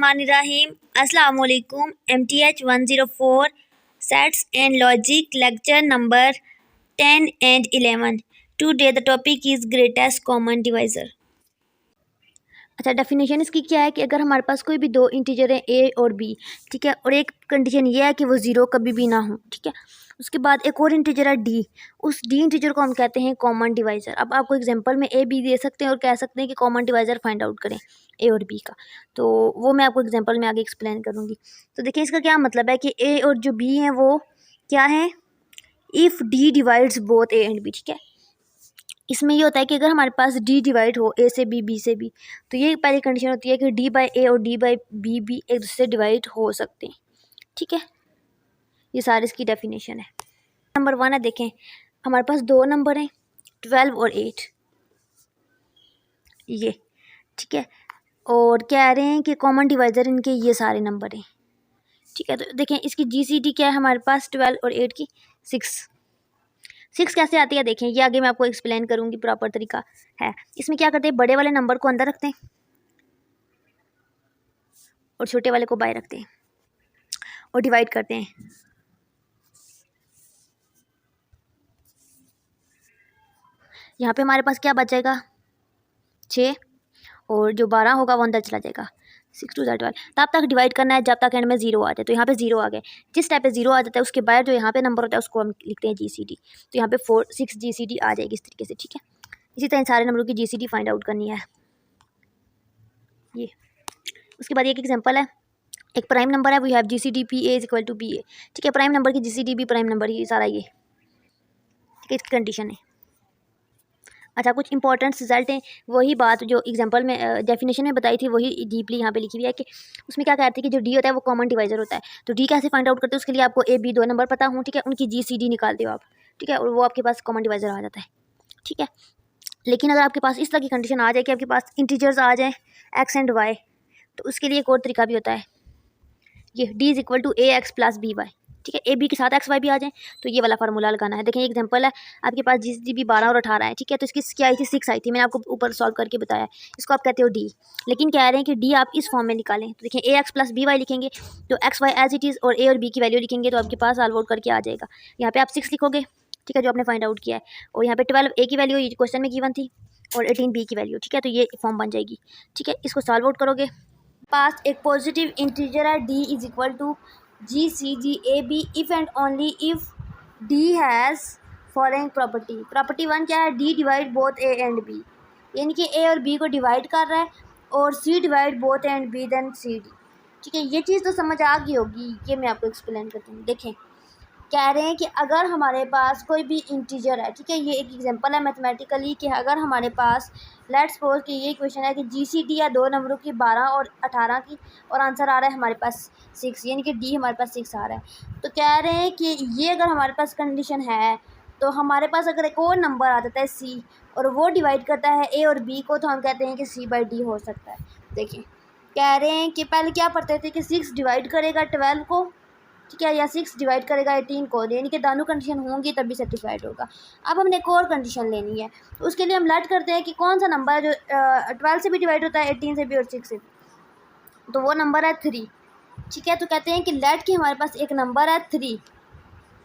बिस्मिल्लाहिर्रहमानिर्रहीम। अस्सलाम वालेकुम। MTH 104 Sets and Logic lecture number 10 and 11. Today the topic is greatest common divisor. अच्छा, definition इसकी क्या है कि अगर हमारे पास कोई भी दो इंटीजर है ए और बी, ठीक है, और एक कंडीशन ये है कि वो ज़ीरो कभी भी ना हो, ठीक है। उसके बाद एक और इंटीजर है डी, उस डी इंटीजर को हम कहते हैं कॉमन डिवाइज़र। अब आपको एग्जांपल में ए बी दे सकते हैं और कह सकते हैं कि कॉमन डिवाइज़र फाइंड आउट करें ए और बी का, तो वो मैं आपको एग्जांपल में आगे एक्सप्लेन करूँगी। तो देखिए इसका क्या मतलब है कि ए और जो बी हैं वो क्या है, if D divides both A and B, ठीक है। इसमें ये होता है कि अगर हमारे पास डी डिवाइड हो ए से बी से बी, तो ये पहली कंडीशन होती है कि डी बाई ए और डी बाई बी भी एक दूसरे से डिवाइड हो सकते हैं, ठीक है। ये सारी इसकी डेफिनेशन है। नंबर 1 है, देखें हमारे पास दो नंबर हैं 12 और 8, ये ठीक है, और कह रहे हैं कि कॉमन डिवाइज़र इनके ये सारे नंबर हैं, ठीक है। तो देखें इसकी GCD क्या है हमारे पास 12 और 8 की 6 कैसे आती है, देखें ये आगे मैं आपको एक्सप्लेन करूँगी, प्रॉपर तरीका है। इसमें क्या करते हैं, बड़े वाले नंबर को अंदर रखते हैं और छोटे वाले को बाहर रखते हैं और डिवाइड करते हैं। यहाँ पे हमारे पास क्या बचेगा 6, और जो 12 होगा वो अंदर चला जाएगा। 6 2 12, तब तक डिवाइड करना है जब तक एंड में 0 आ जाए। तो यहाँ पे 0 आ गए, जिस टाइप पे 0 आ जाता है उसके बाद जो यहाँ पे नंबर होता है उसको हम लिखते हैं GCD। तो यहाँ पे 6 GCD आ जाएगी इस तरीके से, ठीक है। इसी तरह सारे नंबरों की GCD फाइंड आउट करनी है ये। उसके बाद एक एग्जाम्पल है, एक प्राइम नंबर है, we have GCD PA is equal to BA, ठीक है। प्राइम नंबर की GCD भी प्राइम नंबर ही सारा ये, ठीक है, इसकी कंडीशन है। अच्छा, कुछ इंपॉर्टेंट रिजल्ट हैं, वही बात जो एग्जांपल में डेफिनेशन में बताई थी वही डीपली यहाँ पे लिखी हुई है कि उसमें क्या कहते हैं कि जो डी होता है वो कॉमन डिवाइज़र होता है। तो डी कैसे फाइंड आउट करते हैं, उसके लिए आपको ए बी दो नंबर पता हो, ठीक है, उनकी GCD निकालते हो आप, ठीक है, और वो आपके पास कॉमन डिवाइज़र आ जाता है, ठीक है। लेकिन अगर आपके पास इस तरह की कंडीशन आ जाए कि आपके पास इंटीजर्स आ जाएँ एक्स एंड वाई, तो उसके लिए एक और तरीका भी होता है, ये D is equal to A X plus B Y, ठीक है। ए बी के साथ एक्स वाई भी आ जाए तो ये वाला फार्मूला लगाना है। देखें एग्जांपल है, आपके पास GCD 12 और 18 है, ठीक है। तो इसकी क्या आई थी 6 आई थी, मैंने आपको ऊपर सॉल्व करके बताया। इसको आप कहते हो डी, लेकिन कह रहे हैं कि डी आप इस फॉर्म में निकालें। तो देखें A X plus B Y लिखेंगे तो X Y as it is और ए और बी की वैल्यू लिखेंगे तो आपके पास सॉल्व आउट करके आ जाएगा। यहाँ पे आप 6 लिखोगे, ठीक है, जो आपने फाइंड आउट किया है, और यहाँ पे 12 ए की वैल्यू ये क्वेश्चन में गिवन थी और 18 बी की वैल्यू, ठीक है। तो ये फॉर्म बन जाएगी, ठीक है। इसको सॉल्व आउट करोगे, पास एक पॉजिटिव इंटीजर है D is equal to GCD AB if and only if D has following property। Property 1 क्या है, D divide both A and B, यानी कि A और B को डिवाइड कर रहा है, और C divide both A and B then CD, ठीक है। ये चीज़ तो समझ आ गई होगी, ये मैं आपको एक्सप्लेन करती हूँ। देखें कह रहे हैं कि अगर हमारे पास कोई भी इंटीजर है, ठीक है, ये एक एग्जांपल है मैथमेटिकली कि अगर हमारे पास लेट्स सपोज कि ये क्वेश्चन है कि GCD या दो नंबरों की 12 और 18 की, और आंसर आ रहा है हमारे पास 6, यानी कि डी हमारे पास 6 आ रहा है। तो कह रहे हैं कि ये अगर हमारे पास कंडीशन है तो हमारे पास अगर एक और नंबर आ जाता है C और वो डिवाइड करता है A और B को, तो हम कहते हैं कि C/D हो सकता है। देखिए कह रहे हैं कि पहले क्या पढ़ते थे कि 6 डिवाइड करेगा 12 को, ठीक है, या 6 डिवाइड करेगा 18 को, यानी कि दोनों कंडीशन होंगी तभी सेटिस्फाइड होगा। अब हमने एक और कंडीशन लेनी है, तो उसके लिए हम लेट करते हैं कि कौन सा नंबर है जो 12 से भी डिवाइड होता है, 18 से भी और 6 से भी, तो वो नंबर है 3, ठीक है। तो कहते हैं कि लेट कि हमारे पास एक नंबर है 3,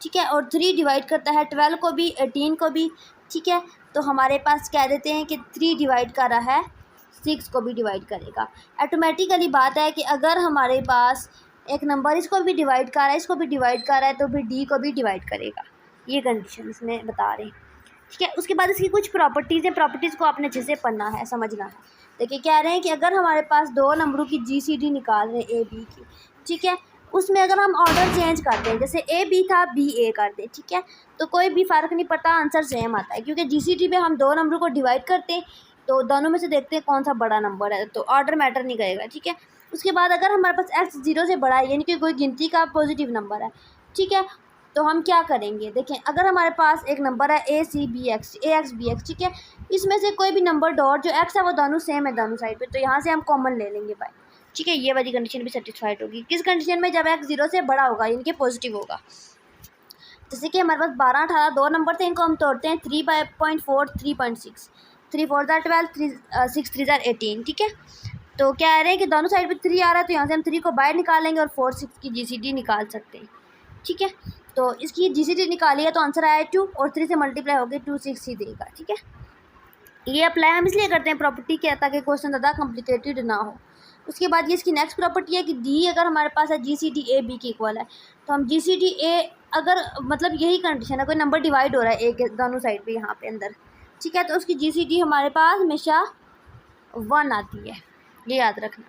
ठीक है, और 3 डिवाइड करता है 12 को भी 18 को भी, ठीक है। तो हमारे पास कह देते हैं कि 3 डिवाइड कर रहा है 6 को भी डिवाइड करेगा। ऑटोमेटिकली बात है कि अगर हमारे पास एक नंबर इसको भी डिवाइड कर रहा है, इसको भी डिवाइड कर रहा है, तो फिर डी को भी डिवाइड करेगा। ये कंडीशन इसमें बता रहे हैं, ठीक है। उसके बाद इसकी कुछ प्रॉपर्टीज़ हैं, प्रॉपर्टीज़ को आपने अच्छे से पढ़ना है, समझना है। देखिए कह रहे हैं कि अगर हमारे पास दो नंबरों की GCD निकाल रहे हैं A B की, ठीक है, उसमें अगर हम ऑर्डर चेंज करते हैं, जैसे A B था B A कर दे, ठीक है, तो कोई भी फ़र्क नहीं पड़ता, आंसर सेम आता है, क्योंकि GCD में हम दो नंबरों को डिवाइड करते हैं तो दोनों में से देखते हैं कौन सा बड़ा नंबर है, तो ऑर्डर मैटर नहीं करेगा, ठीक है। उसके बाद अगर हमारे पास x 0 से बड़ा है, यानी कि कोई गिनती का पॉजिटिव नंबर है, ठीक है, तो हम क्या करेंगे, देखें अगर हमारे पास एक नंबर है AX BX, ठीक है, इसमें से कोई भी नंबर डॉट जो x है वो दोनों सेम है दोनों साइड पे, तो यहाँ से हम कॉमन ले लेंगे भाई, ठीक है। ये वाली कंडीशन भी सेटिस्फाइड होगी, किस कंडीशन में, जब x 0 से बड़ा होगा, यानी कि पॉजिटिव होगा। जैसे कि हमारे पास 12 18 दो नंबर थे, इनको हम तोड़ते हैं 3/4 3.6, 3 4 12 6 3 18, ठीक है। तो क्या रहे हैं कि दोनों साइड पे 3 आ रहा है, तो यहाँ से हम 3 को बाहर निकालेंगे और 4 6 की GCD निकाल सकते हैं। ठीक है, तो इसकी GCD निकाली है तो आंसर आया 2 और 3 से मल्टीप्लाई हो गए 2 6 ही देगा। ठीक है, ये अप्लाई हम इसलिए करते हैं प्रॉपर्टी के, ताकि क्वेश्चन ज़्यादा कॉम्प्लिकेटेड ना हो। उसके बाद ये इसकी नेक्स्ट प्रॉपर्टी है कि डी अगर हमारे पास है GCD A B के इक्वल है, तो हम GCD A अगर मतलब यही कंडीशन है, कोई नंबर डिवाइड हो रहा है ए के दोनों साइड पे यहाँ पे अंदर, ठीक है, तो उसकी GCD हमारे पास हमेशा 1 आती है, ये याद रखना।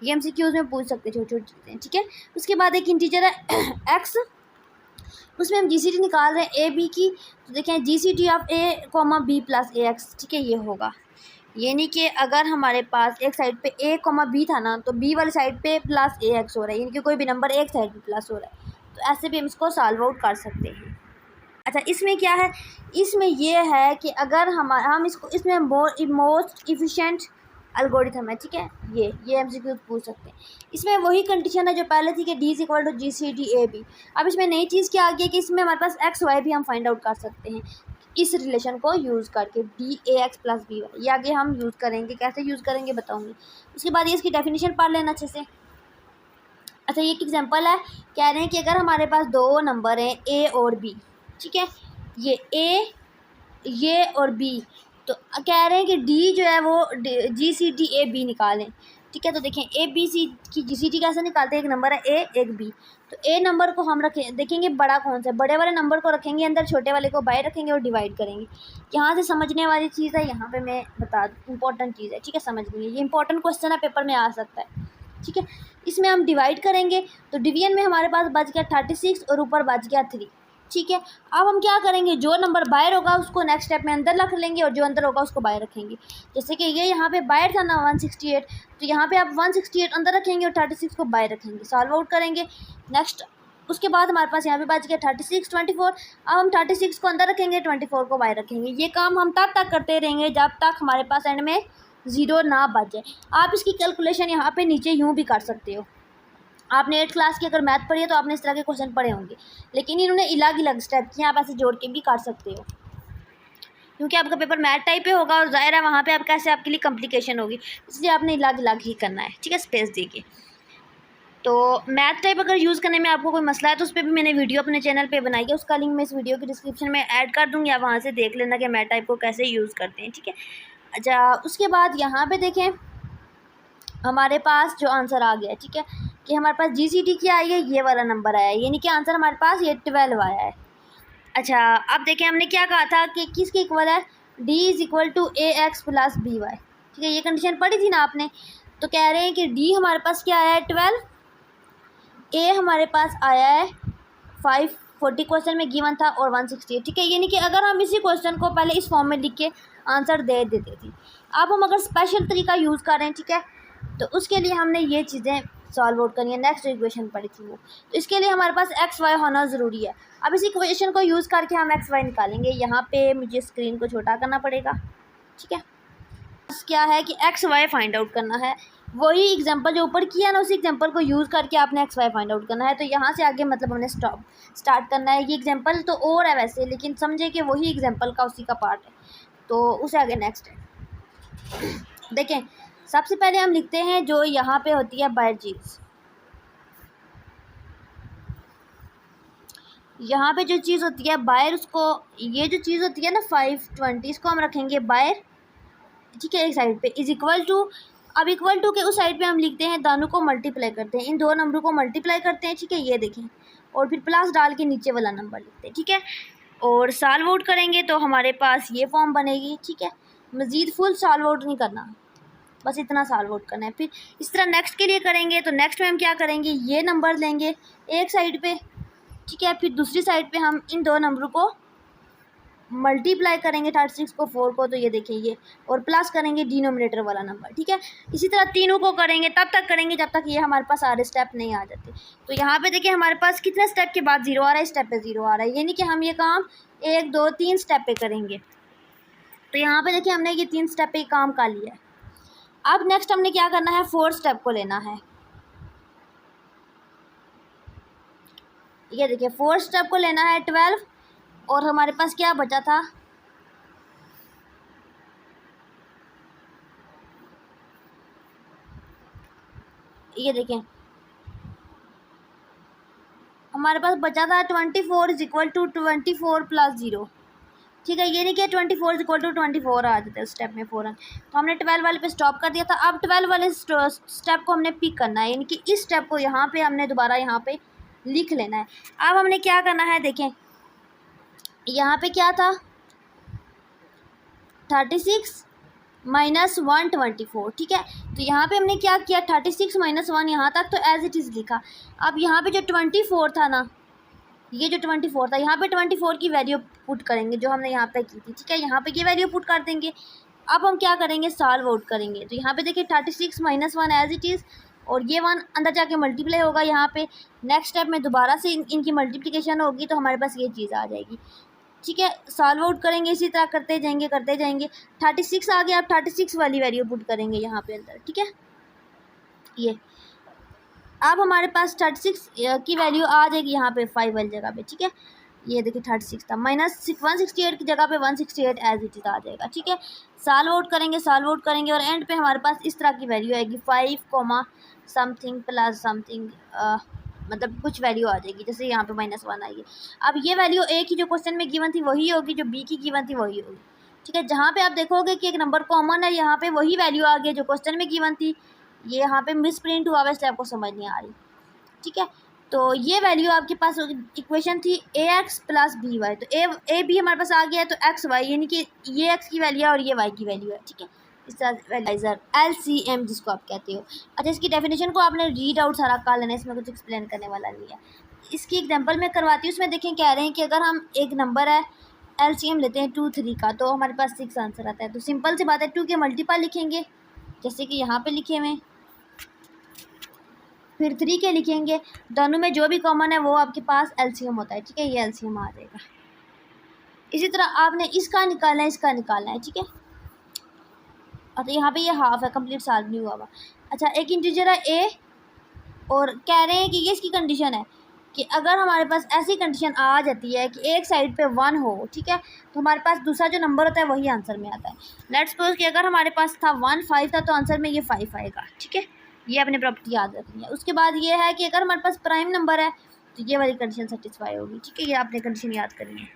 ये MCQs में पूछ सकते हैं छोटी छोटी चीज़ें। ठीक है, उसके बाद एक इंटीजर है x, उसमें हम GCD निकाल रहे हैं ए बी की, तो देखें GCD of A, B plus AX। ठीक है, ये होगा, ये नहीं कि अगर हमारे पास एक साइड पे A, B था ना, तो B वाली साइड पे प्लस AX हो रहा है, यानी कि कोई भी नंबर एक साइड पे प्लस हो रहा है, तो ऐसे भी हम इसको सॉल्व आउट कर सकते हैं। अच्छा, इसमें क्या है, इसमें ये है कि अगर हम इसको इसमें मोस्ट इफिशिएंट एल्गोरिथम है। ठीक है, ये MCQ पूछ सकते हैं। इसमें वही कंडीशन है जो पहले थी कि D is equal to GCD A B। अब इसमें नई चीज़ क्या आ गई कि इसमें हमारे पास X Y भी हम फाइंड आउट कर सकते हैं इस रिलेशन को यूज़ करके, DAX प्लस BY। ये आगे हम यूज़ करेंगे, कैसे यूज़ करेंगे बताऊँगी। उसके बाद ये इसकी डेफिनेशन पढ़ लेना अच्छे से। अच्छा, ये एक एग्जांपल है, कह रहे हैं कि अगर हमारे पास दो नंबर हैं A और B, ठीक है, ये और B, तो कह रहे हैं कि D जो है वो GCD A B निकालें। ठीक है, तो देखें A B C की GCD कैसे निकालते हैं, एक नंबर है A एक B, तो A नंबर को हम देखेंगे बड़ा कौन सा है, बड़े वाले नंबर को रखेंगे अंदर, छोटे वाले को बाहर रखेंगे और डिवाइड करेंगे। यहाँ से समझने वाली चीज़ है, यहाँ पे मैं बता इंपॉर्टेंट चीज़ है। ठीक है, समझ लीजिए, ये इंपॉर्टेंट क्वेश्चन है, पेपर में आ सकता है। ठीक है, इसमें हम डिवाइड करेंगे, तो डिवीजन में हमारे पास बच गया 36 और ऊपर बच गया 3। ठीक है, अब हम क्या करेंगे, जो नंबर बाहर होगा उसको नेक्स्ट स्टेप में अंदर रख लेंगे और जो अंदर होगा उसको बाहर रखेंगे। जैसे कि ये यहाँ पे बाहर था ना 168, तो यहाँ पे आप 168 अंदर रखेंगे और 36 को बाहर रखेंगे, सॉल्व आउट करेंगे। नेक्स्ट उसके बाद हमारे पास यहाँ पे बच गया 36 24। अब हम 36 को अंदर रखेंगे, 24 को बाहर रखेंगे। ये काम हम तब तक करते रहेंगे जब तक हमारे पास एंड में 0 ना बच जाए। आप इसकी कैलकुलेशन यहाँ पे नीचे यूँ भी कर सकते हो। आपने 8th क्लास की अगर मैथ पढ़ी है तो आपने इस तरह के क्वेश्चन पढ़े होंगे, लेकिन इन्होंने अलग अलग स्टेप किए, आप ऐसे जोड़ के भी कर सकते हो, क्योंकि आपका पेपर मैथ टाइप पे होगा और जाहिर है वहाँ पे आप कैसे आपके लिए कॉम्प्लिकेशन होगी, इसलिए आपने अलग अलग ही करना है। ठीक है, स्पेस देके। तो मैथ टाइप अगर यूज़ करने में आपको कोई मसला है तो उस पर भी मैंने वीडियो अपने चैनल पे बनाई है, उसका लिंक मैं इस वीडियो की डिस्क्रिप्शन में ऐड कर दूँगी, आप वहाँ से देख लेना कि मैथ टाइप को कैसे यूज़ करते हैं। ठीक है, अच्छा, उसके बाद यहाँ पे देखें हमारे पास जो आंसर आ गया, ठीक है, कि हमारे पास GCD क्या आई है, ये वाला नंबर आया है, यानी कि आंसर हमारे पास ये 12 आया है। अच्छा, अब देखें हमने क्या कहा था कि किसके इक्वल है, D is equal to AX plus BY। ठीक है, ये कंडीशन पढ़ी थी ना आपने, तो कह रहे हैं कि D हमारे पास क्या आया है 12, A हमारे पास आया है 540 क्वेश्चन में गिवन था और 168। ठीक है, यानी कि अगर हम इसी क्वेश्चन को पहले इस फॉर्म में लिख के आंसर दे देते थे, अब हम अगर स्पेशल तरीका यूज़ करें, ठीक है, तो उसके लिए हमने ये चीज़ें सॉल्व आउट करनी है। नेक्स्ट इक्वेशन पढ़ी थी वो, तो इसके लिए हमारे पास XY होना ज़रूरी है। अब इस इक्वेशन को यूज़ करके हम XY निकालेंगे। यहाँ पे मुझे स्क्रीन को छोटा करना पड़ेगा। ठीक है, क्या है कि XY फाइंड आउट करना है, वही एग्जांपल जो ऊपर किया ना उसी एग्जांपल को यूज़ करके आपने XY फाइंड आउट करना है। तो यहाँ से आगे मतलब हमने स्टार्ट करना है। ये एग्जांपल तो और है वैसे, लेकिन समझे कि वही एग्जांपल का उसी का पार्ट है, तो उसे आगे नेक्स्ट है। देखें, सबसे पहले हम लिखते हैं जो यहाँ पे होती है बायर चीज़, यहाँ पे जो चीज़ होती है बायर, उसको ये जो चीज़ होती है ना 520, इसको हम रखेंगे बायर। ठीक है, एक साइड पे इज इक्वल टू, अब इक्वल टू के उस साइड पे हम लिखते हैं दोनों को मल्टीप्लाई करते हैं, इन दो नंबरों को मल्टीप्लाई करते हैं। ठीक है, ये देखें, और फिर प्लस डाल के नीचे वाला नंबर लिखते हैं। ठीक है, और सॉल्व आउट करेंगे तो हमारे पास ये फॉर्म बनेगी। ठीक है, मज़ीद फुल सॉल्व आउट नहीं करना, बस इतना सॉल्व आउट करना है। फिर इस तरह नेक्स्ट के लिए करेंगे, तो नेक्स्ट में हम क्या करेंगे, ये नंबर लेंगे एक साइड पे। ठीक है, फिर दूसरी साइड पे हम इन दो नंबरों को मल्टीप्लाई करेंगे, 36 को 4 को, तो ये देखिए ये, और प्लस करेंगे डिनोमिनेटर वाला नंबर। ठीक है, इसी तरह तीनों को करेंगे, तब तक करेंगे जब तक ये हमारे पास सारे स्टेप नहीं आ जाते। तो यहाँ पे देखिए हमारे पास कितने स्टेप के बाद 0 आ रहा है, स्टेप पे 0 आ रहा है, यानी कि हम ये काम 1 2 3 स्टेप पे करेंगे। तो यहाँ पे देखिए हमने ये 3 स्टेप पे काम कर लिया है। अब नेक्स्ट हमने क्या करना है, 4 स्टेप को लेना है। ये देखिए 4 स्टेप को लेना है 12, और हमारे पास क्या बचा था, ये देखें हमारे पास बचा था 24 इज इक्वल टू 24 प्लस 0, ठीक है। ये नहीं कि 24 इज इक्वल टू 24 आ जाता है उस स्टेप में फ़ौरन, तो हमने 12 वाले पे स्टॉप कर दिया था। अब 12 वाले स्टेप को हमने पिक करना है, यानी कि इस स्टेप को यहाँ पे हमने दोबारा यहाँ पे लिख लेना है। अब हमने क्या करना है, देखें यहाँ पे क्या था 36 माइनस 124, ठीक है। तो यहाँ पे हमने क्या किया 36 माइनस 1 यहाँ तक तो एज इट इज़ लिखा। अब यहाँ पे जो 24 था ना, ये जो 24 था यहाँ पे 24 की वैल्यू पुट करेंगे जो हमने यहाँ पे की थी, ठीक है। यहाँ पे ये वैल्यू पुट कर देंगे। अब हम क्या करेंगे सॉल्व आउट करेंगे। तो यहाँ पे देखिए 36 माइनस 1 एज इट इज़, और ये 1 अंदर जाके मल्टीप्लाई होगा यहाँ पे। नेक्स्ट स्टेप में दोबारा से इनकी मल्टीप्लिकेशन होगी तो हमारे पास ये चीज़ आ जाएगी, ठीक है। सॉल्व आउट करेंगे, इसी तरह करते जाएंगे। 36 आ गया, अब 36 वाली वैल्यू पुट करेंगे यहाँ पे अंदर, ठीक है। ये अब हमारे पास 36 की वैल्यू आ जाएगी यहाँ पे 5 वाली जगह पे, ठीक है। ये देखिए 36 था, माइनस 168 की जगह पे 168 एज इट इज़ आ जाएगा, ठीक है। सॉल्व आउट करेंगे और एंड पे हमारे पास इस तरह की वैल्यू आएगी 5 समथिंग प्लस समथिंग, मतलब कुछ वैल्यू आ जाएगी, जैसे यहाँ पे -1 आएगी। अब ये वैल्यू ए की जो क्वेश्चन में गिवन थी वही होगी, जो बी की गिवन थी वही होगी, ठीक है। जहाँ पे आप देखोगे कि एक नंबर कॉमन है, यहाँ पे वही वैल्यू आ गई जो क्वेश्चन में गिवन थी। ये यहाँ पे मिस प्रिंट हुआ है इसलिए आपको समझ नहीं आ रही, ठीक है। तो ये वैल्यू आपके पास इक्वेशन थी ax प्लस बी वाई, तो ए बी हमारे पास आ गया है, तो एक्स वाई यानी कि ये x की वैल्यू है और ये y की वैल्यू है, ठीक है। इस तरह LCM जिसको आप कहते हो। अच्छा, इसकी डेफिनेशन को आपने रीड आउट सारा कर लेना, इसमें कुछ एक्सप्लेन करने वाला नहीं है। इसकी एग्जाम्पल मैं करवाती हूँ, उसमें देखें कह रहे हैं कि अगर हम एक नंबर है LCM लेते हैं 2 3 का, तो हमारे पास 6 आंसर आता है। तो सिंपल सी बात है 2 के मल्टीपल लिखेंगे, जैसे कि यहाँ पे लिखे हुए, फिर 3 के लिखेंगे, दोनों में जो भी कॉमन है वो आपके पास LCM होता है, ठीक है। ये LCM आ जाएगा। इसी तरह आपने इसका निकालना है, इसका निकालना है, ठीक है। और तो यहाँ पे ये हाफ है, कंप्लीट सॉल्व नहीं हुआ हुआ। अच्छा, एक इंटीजर है ए, और कह रहे हैं कि ये इसकी कंडीशन है कि अगर हमारे पास ऐसी कंडीशन आ जाती है कि एक साइड पे 1 हो, ठीक है, तो हमारे पास दूसरा जो नंबर होता है वही आंसर में आता है। लेट्स सपोज कि अगर हमारे पास था 1 5 था, तो आंसर में ये 5 आएगा, ठीक है। ये अपनी प्रॉपर्टी याद रखनी है। उसके बाद ये है कि अगर हमारे पास प्राइम नंबर है तो ये वाली कंडीशन सेटिस्फाई होगी, ठीक है। ये आपने कंडीशन याद करनी है।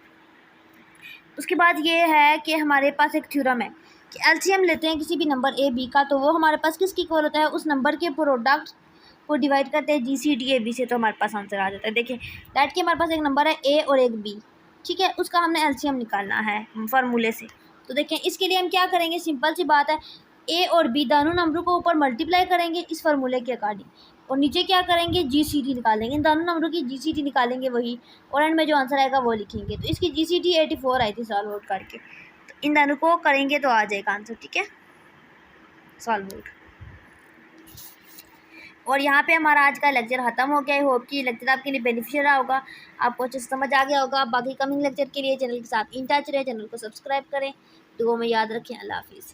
उसके बाद ये है कि हमारे पास एक थ्योरम है कि एलसीएम लेते हैं किसी भी नंबर ए बी का, तो वो हमारे पास किसकी इक्वल होता है, उस नंबर के प्रोडक्ट को डिवाइड करते हैं GCD AB से, तो हमारे पास आंसर आ जाता है। देखिए दैट कि हमारे पास एक नंबर है ए और एक बी, ठीक है, उसका हमने एलसीएम निकालना है फार्मूले से। तो देखें इसके लिए हम क्या करेंगे, सिंपल सी बात है, ए और बी दोनों नंबरों को ऊपर मल्टीप्लाई करेंगे इस फार्मूले के अकॉर्डिंग, और नीचे क्या करेंगे GCD निकालेंगे, इन दोनों नंबरों की GCD निकालेंगे वही, और एंड में जो आंसर आएगा वो लिखेंगे। तो इसकी GCD 84 आई थी सॉल्व आउट करके, तो इन दोनों को करेंगे तो आ जाएगा आंसर, ठीक है, सॉल्व आउट। और यहाँ पे हमारा आज का लेक्चर ख़त्म हो गया है। होप कि लेक्चर आपके लिए बेनिफिशियल रहा होगा, आपको अच्छे से समझ आ गया होगा। बाकी कमिंग लेक्चर के लिए चैनल के साथ इन टच रहे, चैनल को सब्सक्राइब करें, दुआ में याद रखें। अल्लाह हाफिज़।